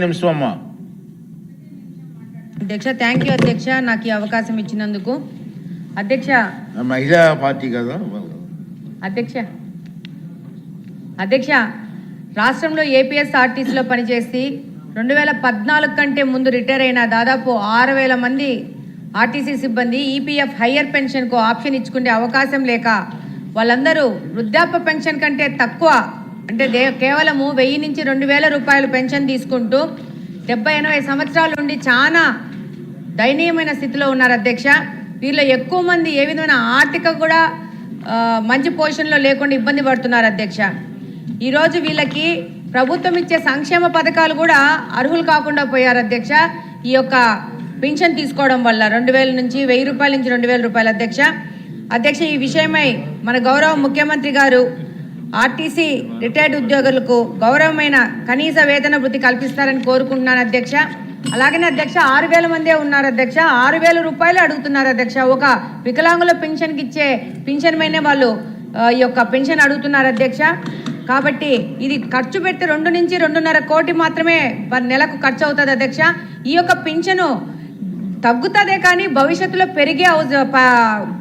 నిమిషమమ్మా. అధ్యక్ష thank you అధ్యక్ష, నాకు ఈ అవకాశం ఇచ్చినందుకు. అధ్యక్ష మహిళా పార్టీ కదా అధ్యక్ష రాష్ట్రంలో ఏపీఎస్ఆర్టీసీలో పనిచేసి 2014 కంటే ముందు రిటైర్ అయిన దాదాపు 6,000 మంది ఆర్టీసీ సిబ్బంది ఈపీఎఫ్ హయ్యర్ పెన్షన్కు ఆప్షన్ ఇచ్చుకునే అవకాశం లేక వాళ్ళందరూ వృద్ధాప్య పెన్షన్ కంటే తక్కువ అంటే కేవలము 1000 నుంచి 2,000 రూపాయలు పెన్షన్ తీసుకుంటూ 70-80 సంవత్సరాల నుండి చాలా దయనీయమైన స్థితిలో ఉన్నారు అధ్యక్ష. వీళ్ళు ఎక్కువ మంది ఏ విధమైన ఆర్థిక కూడా మంచి పొజిషన్లో లేకుండా ఇబ్బంది పడుతున్నారు అధ్యక్ష. ఈరోజు వీళ్ళకి ప్రభుత్వం ఇచ్చే సంక్షేమ పథకాలు కూడా అర్హులు కాకుండా పోయారు అధ్యక్ష. ఈ యొక్క పెన్షన్ తీసుకోవడం వల్ల 2,000 నుంచి 1,000 రూపాయల నుంచి 2,000 రూపాయలు అధ్యక్ష. ఈ విషయమై మన గౌరవ ముఖ్యమంత్రి గారు ఆర్టీసీ రిటైర్డ్ ఉద్యోగులకు గౌరవమైన కనీస వేతన వృత్తి కల్పిస్తారని కోరుకుంటున్నాను అధ్యక్ష. అలాగనే అధ్యక్ష 6,000 మందే ఉన్నారు అధ్యక్ష. 6,000 రూపాయలు అడుగుతున్నారు అధ్యక్ష. ఒక వికలాంగుల పెన్షన్కి ఇచ్చే పెన్షన్ పైనే వాళ్ళు ఈ యొక్క పెన్షన్ అడుగుతున్నారు అధ్యక్ష. కాబట్టి ఇది ఖర్చు పెడితే 2 నుంచి 2.5 కోటి మాత్రమే నెలకు ఖర్చు అవుతుంది అధ్యక్ష. ఈ యొక్క పెన్షను తగ్గుతుందే కానీ భవిష్యత్తులో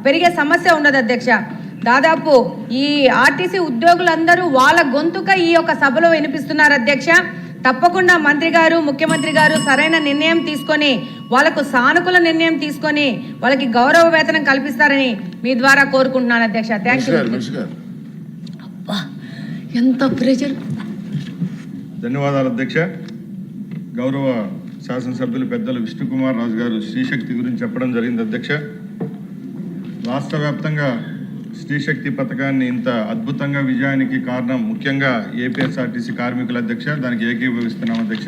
పెరిగే సమస్య ఉండదు అధ్యక్ష. దాదాపు ఈ ఆర్టీసీ ఉద్యోగులందరూ వాళ్ళ గొంతుక ఈ యొక్క సభలో వినిపిస్తున్నారు అధ్యక్ష. తప్పకుండా మంత్రి గారు ముఖ్యమంత్రి గారు సరైన నిర్ణయం తీసుకొని వాళ్ళకు సానుకూల నిర్ణయం తీసుకొని వాళ్ళకి గౌరవ వేతనం కల్పిస్తారని మీ ద్వారా కోరుకుంటున్నాను అధ్యక్ష. Thank you. ఎంత ప్రెజర్. ధన్యవాదాలు అధ్యక్ష. గౌరవ శాసనసభ్యులు పెద్దలు విష్ణుకుమార్ రాజు గారు స్త్రీశక్తి గురించి చెప్పడం జరిగింది అధ్యక్ష. రాష్ట్ర వ్యాప్తంగా స్త్రీశక్తి పథకాన్ని ఇంత అద్భుతంగా విజయానికి కారణం ముఖ్యంగా ఏపీఎస్ఆర్టీసీ కార్మికుల అధ్యక్ష. దానికి ఏకీభవిస్తున్నాం అధ్యక్ష.